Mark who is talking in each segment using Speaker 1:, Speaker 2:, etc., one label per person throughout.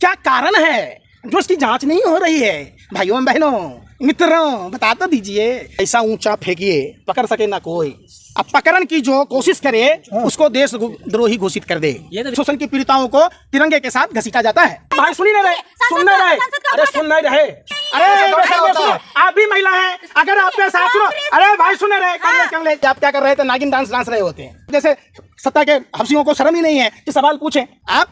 Speaker 1: क्या कारण है जो इसकी जांच नहीं हो रही है? भाइयों बहनों मित्रों बता तो दीजिए। ऐसा ऊंचा फेंकिए पकड़ सके ना कोई। अब पकड़न की जो कोशिश करे उसको देशद्रोही घोषित कर दे। शोषण की पीड़िताओं को तिरंगे के साथ घसीटा जाता है। भाई सुन नहीं रहे, सुन नहीं रहे, अरे सुन नहीं रहे, अरे आप भी महिला हैं, अगर आपके साथ सुनो, अरे भाई सुन रहे, कर ले आप क्या कर रहे थे? नागिन डांस रहे होते हैं। जैसे सत्ता के हफ्सियों को शर्म ही नहीं है कि सवाल पूछें। आप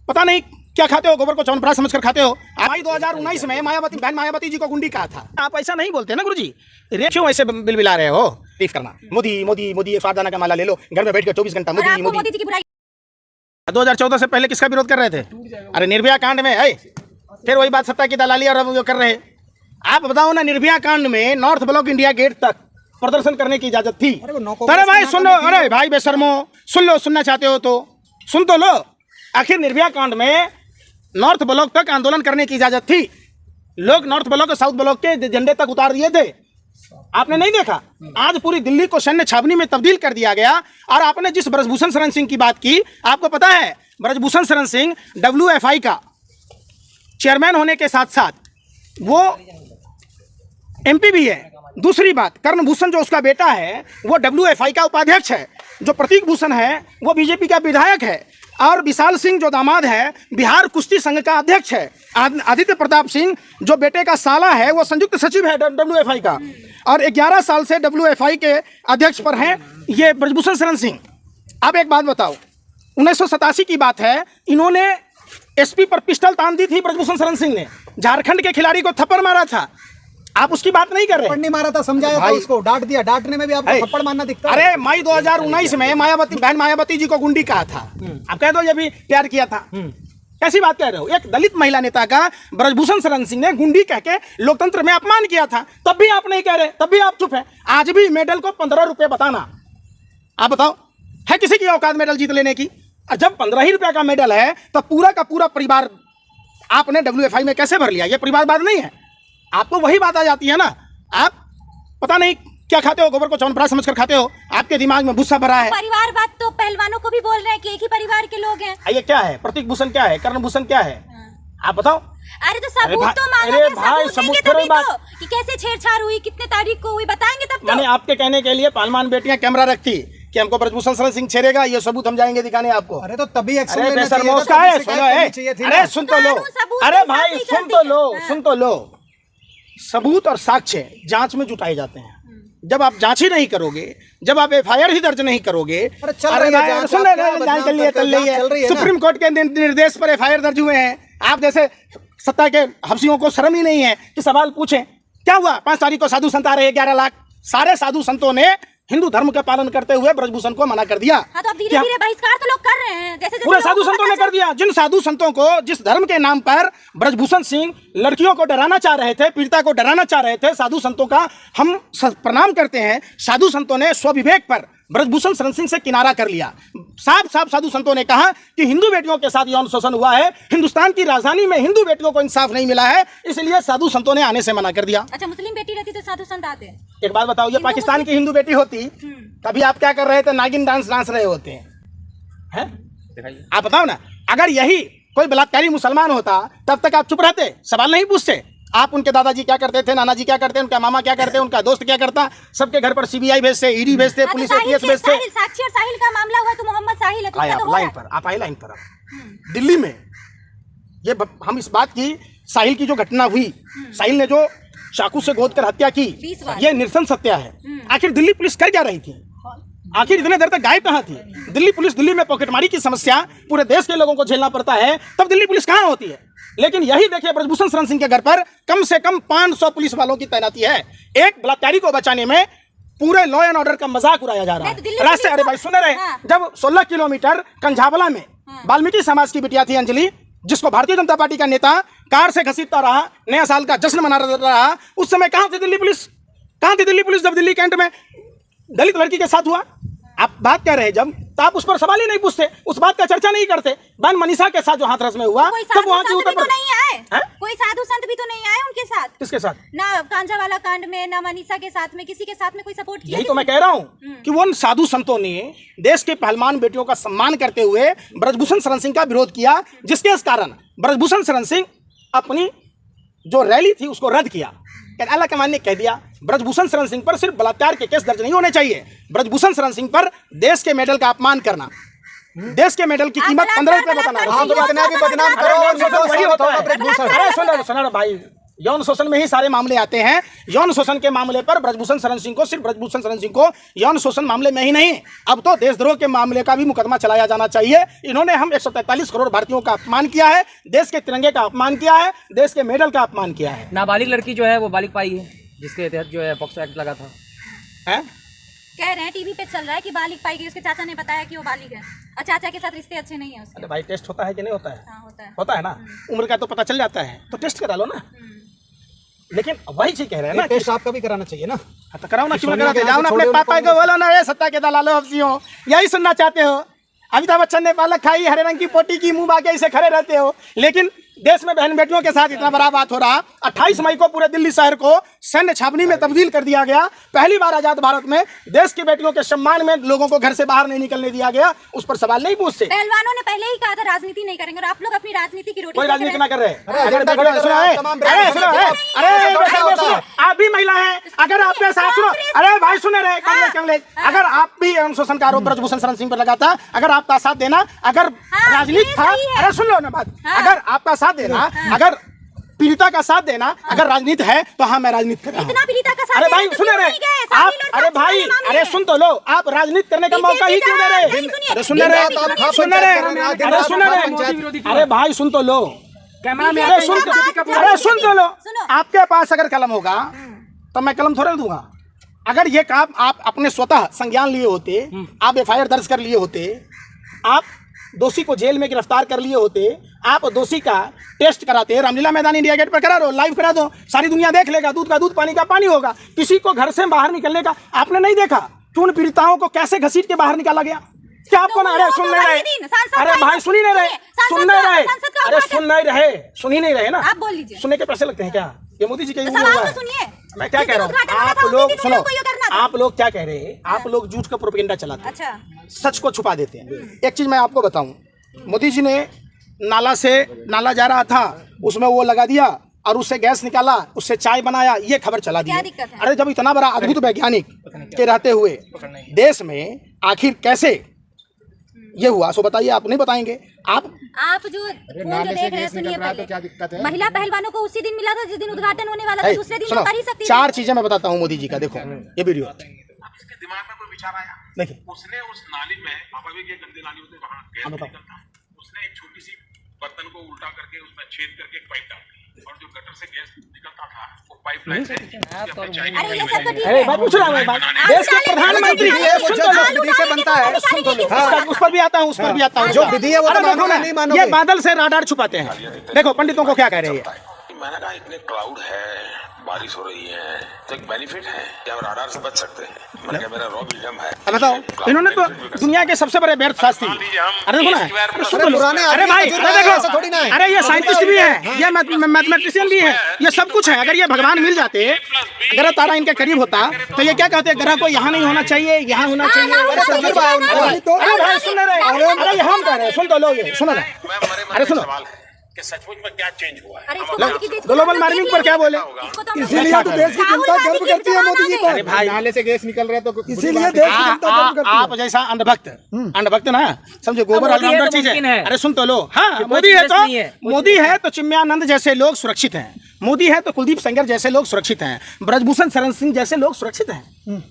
Speaker 1: पता नहीं क्या खाते हो, गोबर को च्यवनप्राश समझकर खाते हो। मई 2019 में बहन मायावती जी को गुंडी कहा था। आप ऐसा नहीं बोलते ना गुरुजी, क्यों ऐसे बिलबिला रहे हो? तारीफ करना, मोदी मोदी मोदी, ये सावधाना का माला ले लो, घर में बैठ के 24 घंटा मोदी मोदी। 2014 से पहले किसका विरोध कर रहे थे? अरे निर्भया कांड में है, फिर वही बात सत्ता की दलाली और वो कर रहे। आप बताओ ना, निर्भया कांड में नॉर्थ ब्लॉक इंडिया गेट तक प्रदर्शन करने की इजाजत थी। अरे भाई सुन लो, अरे भाई बेशर्मो सुन लो, सुनना चाहते हो तो सुन तो लो। आखिर निर्भया कांड में नॉर्थ ब्लॉक तक आंदोलन करने की इजाजत थी। लोग नॉर्थ ब्लॉक और साउथ ब्लॉक के झंडे तक उतार दिए थे। आपने नहीं देखा? आज पूरी दिल्ली को सैन्य छावनी में तब्दील कर दिया गया। और आपने जिस ब्रजभूषण शरण सिंह की बात की, आपको पता है ब्रजभूषण शरण सिंह WFI का चेयरमैन होने के साथ साथ वो MP भी है। दूसरी बात, कर्णभूषण जो उसका बेटा है वो WFI का उपाध्यक्ष है। जो प्रतीक भूषण है वो BJP का विधायक है। और विशाल सिंह जो दामाद है बिहार कुश्ती संघ का अध्यक्ष है। आदित्य प्रताप सिंह जो बेटे का साला है वो संयुक्त सचिव है WFI का, और 11 साल से WFI के अध्यक्ष पर हैं ये ब्रजभूषण शरण सिंह। अब एक बात बताओ, 1987 की बात है, इन्होंने SP पर पिस्टल तान दी थी ब्रजभूषण शरण सिंह ने। झारखंड के खिलाड़ी को थप्पड़ मारा था, आप उसकी बात नहीं कर रहे।
Speaker 2: नहीं मारा था, समझाया था उसको, डांट दिया। डांटने में भी आपको थप्पड़ मारना दिखता है।
Speaker 1: अरे मई 2019 में बहन मायावती जी को गुंडी कहा था। आप कह दो ये भी प्यार किया था। कैसी बात कह रहे हो? एक दलित महिला नेता का ब्रजभूषण शरण सिंह ने गुंडी कह के लोकतंत्र में अपमान किया था, तब भी आप नहीं कह रहे, तब भी आप चुप है। आज भी मेडल को 15 रुपए बताना। आप बताओ, है किसी की औकात मेडल जीत लेने की? और जब 15 ही रुपए का मेडल है तो पूरा का पूरा परिवार आपने WFI में कैसे भर लिया? ये परिवारवाद नहीं है। आपको वही बात आ जाती है ना, आप पता नहीं क्या खाते हो, गोबर को च्यवनप्राश समझकर खाते हो, आपके दिमाग में भूसा भरा है।
Speaker 3: परिवारवाद तो पहलवानों को भी बोल रहे हैं कि एक ही परिवार के लोग हैं।
Speaker 1: ये क्या है? प्रतीक भूषण क्या है? कर्णभूषण क्या है? आप बताओ।
Speaker 3: अरे तो सबूत तो मांगा,
Speaker 1: अरे भाई सबूत
Speaker 3: तभी तो कि कैसे छेड़छाड़ हुई, कितने तारीख को हुई, बताएंगे तब तो।
Speaker 1: मैंने आपके कहने के लिए पालमान बेटियां कैमरा रखती कि हमको ब्रजभूषण शरण सिंह छेड़ेगा, ये सबूत हम जाएंगे दिखाने आपको।
Speaker 2: अरे तो तभी एक्शन
Speaker 1: अरे
Speaker 2: लेना चाहिए था,
Speaker 1: बेशर्मो है,
Speaker 2: सुनो,
Speaker 1: अरे सुन तो लो, अरे भाई सुन तो लो, सुन तो लो। सबूत और साक्ष्य जांच में जुटाए जाते हैं। जब आप जांच ही नहीं करोगे, जब आप FIR ही दर्ज नहीं करोगे, सुप्रीम कोर्ट के निर्देश पर FIR दर्ज हुए हैं। आप जैसे सत्ता के हफ्सियों को शर्म ही नहीं है कि सवाल पूछें। क्या हुआ? 5 तारीख को साधु संत आ रहे हैं 11 लाख। सारे साधु संतों ने हिंदू धर्म का पालन करते हुए ब्रजभूषण को मना कर दिया।
Speaker 3: हाँ, तो अब धीरे-धीरे बहिष्कार तो लोग कर रहे हैं। जैसे
Speaker 1: पूरे साधु संतों ने कर दिया। जिन साधु संतों को जिस धर्म के नाम पर ब्रजभूषण सिंह लड़कियों को डराना चाह रहे थे, पीड़िता को डराना चाह रहे थे, साधु संतों का हम प्रणाम करते हैं। साधु संतों ने स्वविवेक पर ब्रजभूषण शरण सिंह से किनारा कर लिया। साफ साफ साधु संतों ने कहा कि हिंदू बेटियों के साथ यौन शोषण हुआ है, हिंदुस्तान की राजधानी में हिंदू बेटियों को इंसाफ नहीं मिला है, इसलिए साधु संतों ने आने से मना कर दिया।
Speaker 3: अच्छा, मुस्लिम बेटी रहती तो साधु संत आते?
Speaker 1: एक बात बताओ, ये पाकिस्तान की हिंदू बेटी होती तभी आप क्या कर रहे थे? नागिन डांस रहे होते हैं। आप बताओ ना, अगर यही कोई बलात्कारी मुसलमान होता तब तक आप चुप रहते, सवाल नहीं पूछते? आप उनके दादाजी क्या करते थे, नाना जी क्या करते, उनका मामा क्या करते, उनका दोस्त क्या करता, सबके घर पर CBI भेजते, ED भेजते, पुलिस ATS भेजते।
Speaker 3: साक्षी और साहिल का मामला हुआ तो मोहम्मद साहिल है,
Speaker 1: आप आए लाइन पर। दिल्ली में ये हम इस बात की, साहिल की जो घटना हुई, साहिल ने जो चाकू से गोद कर हत्या की, ये निरसंस हत्या है। आखिर दिल्ली पुलिस कर क्या रही थी? आखिर इतने देर तक गायब कहाँ थी दिल्ली पुलिस? दिल्ली में पॉकेटमारी की समस्या पूरे देश के लोगों को झेलना पड़ता है, तब दिल्ली पुलिस कहाँ होती है? लेकिन यही देखिए, ब्रजभूषण शरण सिंह के घर पर कम से कम 500 पुलिस वालों की तैनाती है। एक बलात्कारी को बचाने में पूरे लॉ एंड ऑर्डर का मजाक उड़ाया जा रहा है। रास्ते, अरे भाई सुन रहे हैं, जब 16 किलोमीटर कंझावला में वाल्मीकि समाज की बिटिया थी अंजलि, जिसको भारतीय जनता पार्टी का नेता कार से घसीटता रहा, नया साल का जश्न मना रहा, उस समय कहाँ थी दिल्ली पुलिस? कहाँ थी दिल्ली पुलिस जब दिल्ली कैंट में दलित लड़की के साथ हुआ? आप बात कर रहे हैं जब, तो आप उस पर सवाल ही नहीं पूछते, उस बात का चर्चा नहीं करते। बहन मनीषा के साथ जो हाथरस में हुआ, तब वहाँ की उत्तर
Speaker 3: नहीं आए, कोई साधु संत भी तो नहीं आए उनके साथ?
Speaker 1: किसके साथ?
Speaker 3: ना कांझा वाला कांड में, ना मनीषा के साथ में, किसी के साथ में कोई सपोर्ट किया?
Speaker 1: यही तो मैं कह रहा हूँ कि उन साधु संतों ने देश के पहलवान बेटियों का सम्मान करते हुए ब्रजभूषण शरण सिंह का विरोध किया, जिसके कारण ब्रजभूषण शरण सिंह अपनी जो रैली थी उसको रद्द किया। आला कमान ने कह दिया ब्रजभूषण शरण सिंह पर सिर्फ बलात्कार के केस दर्ज नहीं होने चाहिए, ब्रजभूषण शरण सिंह पर देश के मेडल का अपमान करना, देश के मेडल की कीमत 15 रुपए बताना। अरे सुनो भाई, यौन शोषण में ही सारे मामले आते हैं। यौन शोषण के मामले पर ब्रजभूषण शरण सिंह को, सिर्फ ब्रजभूषण शरण सिंह को यौन शोषण मामले में ही नहीं, अब तो देशद्रोह के मामले का भी मुकदमा चलाया जाना चाहिए। इन्होंने हम 143 करोड़ भारतीयों का अपमान किया है, देश के तिरंगे का अपमान किया है, देश के मेडल का अपमान किया है।
Speaker 4: नाबालिग लड़की जो है वो बालिग पाई है, जिसके तहत जो है पॉक्सो एक्ट लगा था।
Speaker 3: कह रहे हैं टीवी पे चल रहा है कि बालिग पाई गई, उसके चाचा ने बताया कि वो बालिग है और चाचा के साथ रिश्ते अच्छे नहीं है उसके।
Speaker 1: अरे भाई टेस्ट होता है कि नहीं होता है?
Speaker 3: हाँ, होता है।
Speaker 1: होता है ना, उम्र का तो पता चल जाता है, तो टेस्ट करा लो ना। लेकिन वही चीज कह रहे हैं ना,
Speaker 2: टेस्ट आपका भी कराना चाहिए ना।
Speaker 1: हाँ, तो कराओ ना, क्यों ना कराते? जाओ ना अपने पापा को बोलो ना, ये सत्ता के दलालो हफ्सियों, यही सुनना चाहते हो? अमिताभ बच्चन ने पालक खाई, हरे रंग की पोटी की, मुंह बाके ऐसे खड़े रहते हो। लेकिन देश में बहन बेटियों के साथ इतना बड़ा बात हो रहा। 28 मई को पूरे दिल्ली शहर को सैन्य छावनी में तब्दील कर दिया गया। पहली बार आजाद भारत में देश की बेटियों के सम्मान में लोगों को घर से बाहर नहीं निकलने दिया गया। उस पर सवाल नहीं पूछते।
Speaker 3: पहलवानों ने पहले ही कहा था राजनीति नहीं करेंगे, और आप लोग अपनी राजनीति की रोटी
Speaker 1: कोई राजनीति ना कर रहे। आप भी महिला हैं, अगर आपके साथ सुनो, अरे भाई सुने रहे कंग्रेस, अगर आप भी यौन शोषण का आरोप ब्रजभूषण शरण सिंह पर लगाता, अगर आपका साथ देना, अगर राजनीति था, अरे सुन लो ना बात, अगर आपका साथ देना, अगर पीड़िता का साथ देना, अगर राजनीति है तो हाँ मैं राजनीति कर रहा हूं।
Speaker 3: इतना पीड़िता का साथ
Speaker 1: अरे भाई
Speaker 3: देना
Speaker 1: सुने
Speaker 3: तो
Speaker 1: रहे आप, अरे भाई, अरे सुन तो लो, आप राजनीति करने का मौका ही क्यों दे रहे? अरे सुन रहे, अरे सुन रहे, अरे भाई सुन तो लो, अरे सुन तो लो, आपके पास अगर कलम होगा तो मैं कलम थोड़ा दूंगा। अगर ये काम आप अपने स्वतः संज्ञान लिए होते, आप FIR दर्ज कर लिए होते, आप दोषी को जेल में गिरफ्तार कर लिए होते, आप दोषी का टेस्ट कराते, रामलीला मैदान इंडिया गेट पर करा दो, लाइव करा दो, सारी दुनिया देख लेगा, दूध का दूध पानी का पानी होगा। किसी को घर से बाहर निकलने का आपने नहीं देखा कि उन पीड़िताओं को कैसे घसीट के बाहर निकाला गया? क्या आपको ना? अरे सुन नहीं रहे, अरे भाई सुन ही नहीं रहे, सुन नहीं रहे, अरे सुन नहीं रहे, सुन ही नहीं रहे ना।
Speaker 3: आप बोल लीजिए।
Speaker 1: सुनने के पैसे लगते हैं क्या? ये मोदी जी के
Speaker 3: सुनिए,
Speaker 1: मैं क्या कह रहा हूँ, आप लोग सुनो, आप लोग क्या कह रहे हैं? आप लोग झूठ का प्रोपेगेंडा चलाते हैं,
Speaker 3: अच्छा
Speaker 1: सच को छुपा देते हैं। एक चीज मैं आपको बताऊं, मोदी जी ने नाला जा रहा था, उसमें वो लगा दिया और उससे गैस निकाला, उससे चाय बनाया, ये खबर चला दी। अरे जब इतना बड़ा अद्भुत वैज्ञानिक के रहते हुए देश में आखिर कैसे ये हुआ, सो बताइए, आप नहीं बताएंगे? आप
Speaker 3: जो फोन जो देख रहे हैं, सुनिए पहले, क्या दिक्कत है? महिला पहलवानों को उसी दिन मिला था जिस दिन उद्घाटन होने वाला था, दूसरे दिन कर ही सकती है।
Speaker 1: 4 चीजें मैं बताता हूँ मोदी जी का, देखो ये वीडियो।
Speaker 5: इसके दिमाग में कोई विचार आया?
Speaker 1: देखिए,
Speaker 5: उसने उस नाली में, आप अभी ये गंदे नाली होते वहां गैस निकलता, उसने एक छोटी सी बर्तन को उल्टा करके उसमें छेद करके एक पाइप डाल दी, और जो गटर से गैस निकलता था वो पाइपलाइन से
Speaker 3: अरे ये सब तो ठीक
Speaker 1: अरे
Speaker 3: है।
Speaker 1: भाई पूछ रहा हूँ, देश के प्रधानमंत्री
Speaker 2: विधि से बनता है,
Speaker 1: उस पर भी आता हूँ, उस पर भी आता हूँ।
Speaker 2: जो विधि है वो तो मानोगे नहीं मानोगे।
Speaker 1: ये बादल से राडार छुपाते हैं। देखो पंडितों को क्या कह रहे हैं।
Speaker 5: मैंने कहा इतने क्लाउड है, बारिश हो रही है, तो एक बेनिफिट है कि हम राडार से बच सकते हैं। मैंने कहा मेरा रॉ मीडियम है।
Speaker 1: अब बताओ, इन्होंने तो दुनिया के सबसे बड़े व्यर्थ शास्त्री, अरे देखो ना, अरे भाई देखो, अरे ये साइंटिस्ट भी है, ये मैथमेटिशियन भी है, ये सब कुछ है। अगर ये भगवान मिल जाते, ग्रह तारा इनके करीब होता, तो ये क्या कहते हैं, ग्रह को यहाँ नहीं होना चाहिए, यहाँ होना चाहिए। अरे भाई सुन रहे, अरे हम कह रहे हैं, सुन तो लो, ये सुनो ना, अरे सुनो,
Speaker 5: कि सचमुच में क्या चेंज हुआ है।
Speaker 3: अरे इसको
Speaker 1: ग्लोबल वार्मिंग पर क्या बोले?
Speaker 2: इसीलिए तो देश की जनता गर्व करती है मोदी जी पर।
Speaker 1: अरे भाई
Speaker 2: नाले से गैस निकल रहा है तो इसीलिए देश की जनता गर्व करती है।
Speaker 1: आप जैसा अंधभक्त ना समझो, गोबर ऑलराउंडर चीज है। अरे सुन तो लो, हाँ मोदी है तो चिन्मयानंद जैसे लोग सुरक्षित हैं, मोदी है तो कुलदीप सेंगर जैसे लोग सुरक्षित हैं, ब्रजभूषण शरण सिंह जैसे लोग सुरक्षित हैं।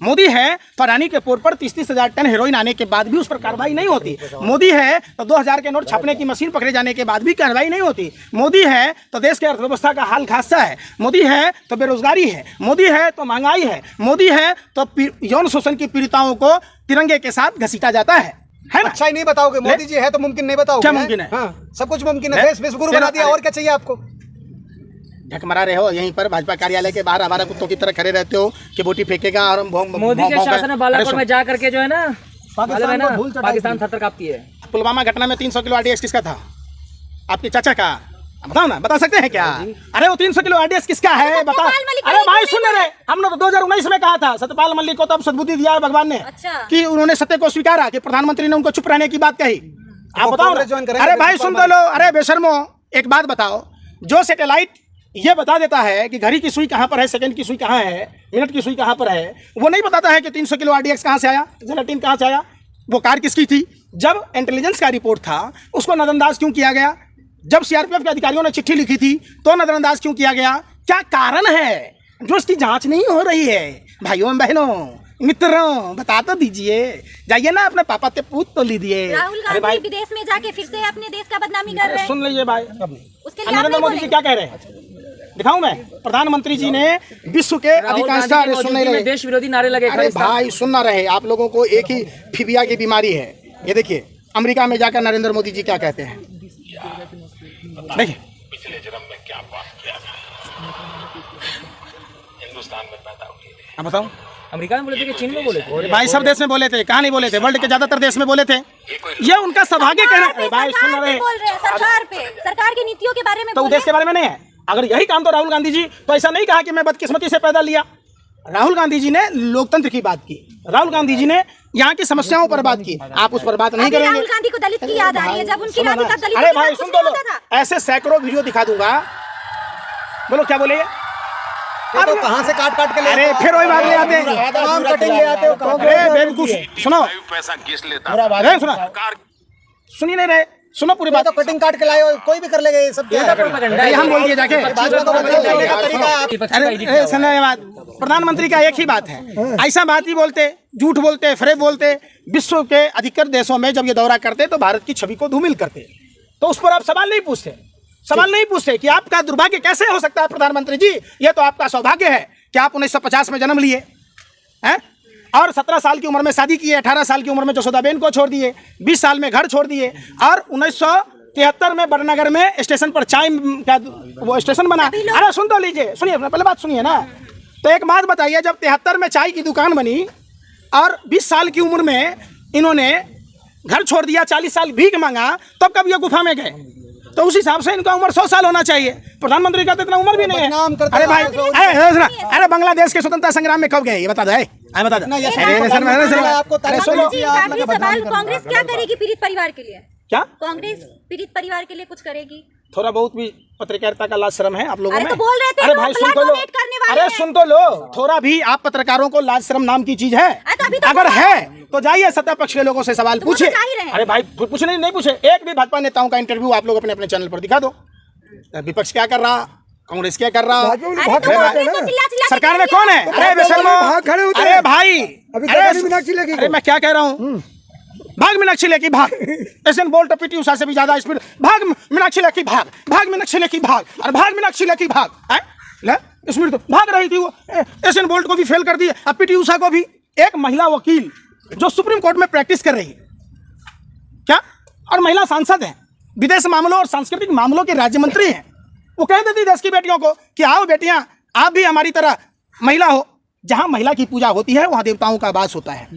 Speaker 1: मोदी है तो रानी के पोर्ट पर 30-30 हजार टन हेरोइन आने के बाद भी उस पर कार्रवाई नहीं होती। मोदी है तो 2000 के नोट छापने की मशीन पकड़े जाने के बाद भी कार्रवाई नहीं होती। मोदी है तो देश की अर्थव्यवस्था का हाल खासा है। मोदी है तो बेरोजगारी है। मोदी है तो महंगाई है। मोदी है तो यौन शोषण की पीड़िताओं को तिरंगे के साथ घसीटा जाता है ना?
Speaker 2: अच्छा ही नहीं बताओगे, मोदी जी है तो मुमकिन नहीं बताओगे?
Speaker 1: क्या मुमकिन है?
Speaker 2: हाँ, सब कुछ मुमकिन है। देश विश्व गुरु बना दिया, और क्या चाहिए आपको?
Speaker 1: ढकमरा रहे हो यहीं पर भाजपा कार्यालय के बाहर हमारा कुत्तों की तरह खड़े रहते हो कि बोटी फेंकेगा और हम
Speaker 4: मोदी के शासन में बालाकोट में जा करके जो है ना, पाकिस्तान थर-थर कांपती है।
Speaker 1: पुलवामा घटना में 300 किलो RDX किसका था? आपके चाचा का। बताओ ना, बता सकते हैं क्या? अरे वो 300 किलो आरडीएक्स किसका है बता।
Speaker 3: सत्यपाल मलिक
Speaker 1: अरे भाई
Speaker 3: नहीं
Speaker 1: सुन रहे, हमने तो 2019 में कहा था सत्यपाल मलिक को तो अब सद्बुद्धि दिया है भगवान ने कि उन्होंने सत्य को स्वीकारा कि प्रधानमंत्री ने उनको चुप रहने की बात कही। आप बताओ ना। अरे भाई सुन तो लो। अरे बेशर्मो, एक बात बताओ, जो सैटेलाइट ये बता देता है कि घड़ी की सुई कहाँ पर है, सेकंड की सुई कहाँ है, मिनट की सुई कहाँ पर है, वो नहीं बताता है कि 300 किलो आरडीएक्स कहाँ से आया, जेलेटिन कहाँ से आया, वो कार किसकी थी। जब इंटेलिजेंस का रिपोर्ट था उसको नजरअंदाज क्यों किया गया? जब सीआरपीएफ के अधिकारियों ने चिट्ठी लिखी थी तो नजरअंदाज क्यों किया गया? क्या कारण है जो इसकी जांच नहीं हो रही है? भाइयों एवं बहनों, मित्रों, बता तो दीजिए। जाइए ना अपने पापा से पूछ तो लीजिए।
Speaker 3: राहुल गांधी विदेश में जाके फिर से अपने देश का बदनामी कर रहे हैं।
Speaker 1: सुन लीजिए भाई,
Speaker 3: उसके लिए
Speaker 1: नरेंद्र मोदी जी क्या कह रहे हैं दिखाऊं मैं? प्रधानमंत्री जी ने विश्व के अधिकांश सुन नहीं रहे,
Speaker 4: देश विरोधी नारे लगे।
Speaker 1: अरे भाई सुन ना रहे, आप लोगों को एक ही फिबिया की बीमारी है। ये देखिए अमेरिका में जाकर नरेंद्र मोदी जी क्या कहते हैं, देखिए।
Speaker 5: पिछले जन्म में क्या पाप किया था, हिंदुस्तान में पैदा हुए थे।
Speaker 1: अब बताओ।
Speaker 4: अमेरिका में बोले थे कि चीन में बोले थे?
Speaker 1: भाई सब देश में बोले थे, कहाँ नहीं बोले थे? वर्ल्ड के ज्यादातर देश में बोले थे। ये उनका सौभाग्य कहना। भाई सुन रहे,
Speaker 3: सरकार पे, सरकार की नीतियों के बारे में
Speaker 1: तो देश के बारे में नहीं है। अगर यही काम तो राहुल गांधी जी तो ऐसा नहीं कहा कि मैं बदकिस्मती से पैदा लिया। राहुल गांधी जी ने लोकतंत्र की बात की, राहुल गांधी जी ने यहाँ की समस्याओं पर बात की। आप उस पर बात नहीं करेंगे।
Speaker 3: राहुल गांधी को दलित की याद आ रही है, जब उनकी राज तब दलित।
Speaker 1: अरे भाई सुन तो लो, ऐसे सैकड़ों वीडियो दिखा दूंगा। बोलो क्या बोले?
Speaker 2: तो कहाँ से काट के ले?
Speaker 1: अरे फिर वही बात ले आते हैं,
Speaker 2: तमाम कटिंग ले आते हो।
Speaker 1: अरे बेवकूफ, सुनो,
Speaker 5: पैसा किस लेता
Speaker 1: अरे सुनो, सुनी नहीं रहे, सुनो पूरी बात।
Speaker 2: तो कटिंग काट के लाए हो, कोई भी कर लेगा ये सब।
Speaker 1: अरे हम बोल दिए जाके। अरे सुनो ये बात, प्रधानमंत्री का एक ही बात है, ऐसा बात ही बोलते, झूठ बोलते, फरेब बोलते। विश्व के अधिकतर देशों में जब ये दौरा करते तो भारत की छवि को धूमिल करते, तो उस पर आप सवाल नहीं पूछते, सवाल नहीं पूछते कि आपका दुर्भाग्य कैसे हो सकता है प्रधानमंत्री जी। ये तो आपका सौभाग्य है कि आप 1950 में जन्म लिए हैं और 17 साल की उम्र में शादी किए, 18 साल की उम्र में जसोदाबेन को छोड़ दिए, 20 साल में घर छोड़ दिए और 1973 में बड़नगर में स्टेशन पर चाय का वो स्टेशन बना। अरे सुन तो लीजिए, सुनिए पहले बात सुनिए ना। तो एक बात बताइए, जब 73 में चाय की दुकान बनी और 20 साल की उम्र में इन्होंने घर छोड़ दिया, 40 साल भीख मांगा, तब कब ये गुफा में गए? तो उस हिसाब से इनका उम्र 100 साल होना चाहिए। प्रधानमंत्री का तो इतना उम्र भी नहीं है। अरे भाई, अरे बांग्लादेश के स्वतंत्रता संग्राम में कब गए ये बता दो, बता दो।
Speaker 3: कांग्रेस क्या करेगी पीड़ित परिवार के लिए?
Speaker 1: क्या
Speaker 3: कांग्रेस पीड़ित परिवार के लिए कुछ करेगी?
Speaker 1: थोड़ा बहुत भी पत्रकारिता का लाज शर्म है आप लोगों में?
Speaker 3: तो बोल रहे थे,
Speaker 1: अरे भाई सुन तो लो, अरे सुन तो लो, थोड़ा भी आप पत्रकारों को लाज शर्म नाम की चीज है? अगर है तो जाइए सत्ता पक्ष के लोगों से सवाल पूछे। अरे भाई पूछने नहीं पूछे, एक भी भाजपा नेताओं का इंटरव्यू आप लोग अपने अपने चैनल पर दिखा दो। विपक्ष क्या कर रहा, कांग्रेस क्या कर रहा, सरकार में कौन है? अरे बेशर्मो, अरे भाई, अरे मैं क्या कह रहा हूँ, भाग मीनाक्षी लेकी भाग। एसएन बोल्ट पीटी उषा से भी ज्यादा स्पीड, भाग मीनाक्षी लेकी भाग, भाग मीनाक्षी लेकी भाग, और भाग मीनाक्षी लेकी भाग। इसमें तो भाग रही थी वो, एसएन बोल्ट को भी फेल कर दी, अब पीटी उषा को भी। एक महिला वकील जो सुप्रीम कोर्ट में प्रैक्टिस कर रही है क्या, और महिला सांसद है, विदेश मामलों और सांस्कृतिक मामलों के राज्य मंत्री हैं, वो कह देती देश की बेटियों को कि आओ बेटियां आप भी हमारी तरह महिला हो। जहां महिला की पूजा होती है वहां देवताओं का वास होता है।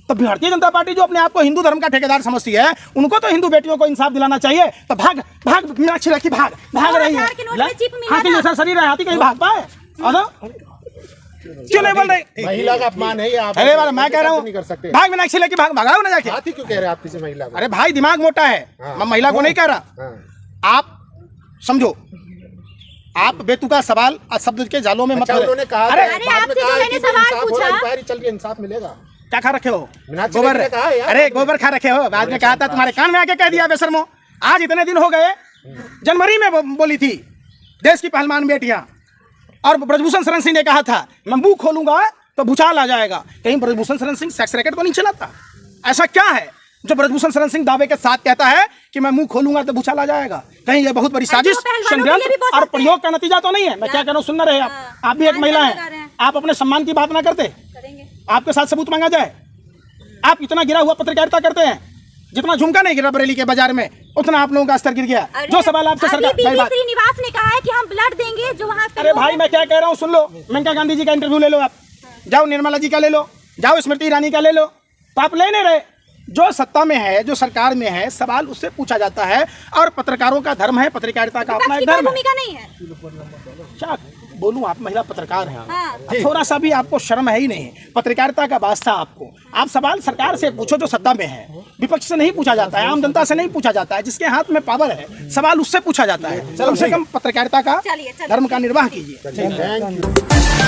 Speaker 1: तो भारतीय जनता पार्टी जो अपने आप को हिंदू धर्म का ठेकेदार समझती है, उनको तो हिंदू बेटियों को इंसाफ दिलाना चाहिए। तो भाग भाग मीनाक्षी लेकी भाग, भाग रही है। हाथी जैसा शरीर है, हाथी कहीं भाग पाए? क्यों नहीं बोल रही?
Speaker 2: महिला का अपमान है आप?
Speaker 1: अरे बार मैं कह रहा हूँ भाग मीनाक्षी लेकी भाग, भगाओ ना जाके।
Speaker 2: हाथी क्यों कह रहे हैं आप किसी महिला को?
Speaker 1: अरे भाई दिमाग मोटा है, मैं महिला को नहीं कह रहा। आप समझो, आप बेतुका सवाल शब्द के जालों में मत।
Speaker 2: उन्होंने कहा,
Speaker 3: अरे आपसे जो मैंने सवाल पूछा,
Speaker 2: इंक्वायरी चल रही है, इंसाफ मिलेगा।
Speaker 1: क्या खा रखे हो? गोबर। अरे गोबर खा रखे हो, बाद में कहा था, तुम्हारे कान में आके कह दिया बेशर्मो। आज इतने दिन हो गए, जनवरी में बोली थी देश की पहलवान बेटियां, और ब्रजभूषण शरण सिंह ने कहा था मैं मुंह खोलूंगा तो भूचाल आ जाएगा। कहीं ब्रजभूषण शरण सिंह सेक्स रैकेट तो नहीं चलाता? ऐसा क्या है जो ब्रजभूषण शरण सिंह दावे के साथ कहता है कि मैं मुंह खोलूंगा तो भूचाल आ जाएगा? कहीं ये बहुत बड़ी साजिश, षड्यंत्र और प्रयोग का नतीजा तो नहीं है? मैं क्या कह रहा हूँ, सुन रहे आप भी एक महिला है, आप अपने सम्मान की बात ना करते? आपके साथ सबूत मांगा जाए? आप इतना गिरा हुआ पत्रकारिता करते हैं, जितना झुमका नहीं गिरा बरेली के बाजार में, उतना आप लोगों का स्तर गिर गया। जो सवाल आपसे सरकार
Speaker 3: श्रीनिवास ने कहा है कि हम ब्लड देंगे जो वहाँ।
Speaker 1: अरे भाई मैं क्या कह रहा हूँ, सुन लो, मेनका गांधी जी का इंटरव्यू ले लो, आप जाओ निर्मला जी का ले लो, जाओ स्मृति ईरानी का ले लो, तो आप ले नहीं रहे। जो सत्ता में है, जो सरकार में है, सवाल उससे पूछा जाता है। और पत्रकारों का धर्म है, पत्रकारिता का अपना एक धर्म है।
Speaker 3: भूमिका नहीं है।
Speaker 1: क्या बोलूं, आप महिला पत्रकार हैं,
Speaker 3: हाँ।
Speaker 1: थोड़ा सा भी आपको शर्म है ही नहीं। पत्रकारिता का वास्ता आपको, आप सवाल सरकार से पूछो जो सत्ता में है। विपक्ष से नहीं पूछा जाता है, आम जनता से नहीं पूछा जाता है। जिसके हाथ में पावर है, सवाल उससे पूछा जाता है। कम से कम पत्रकारिता का धर्म का निर्वाह कीजिए।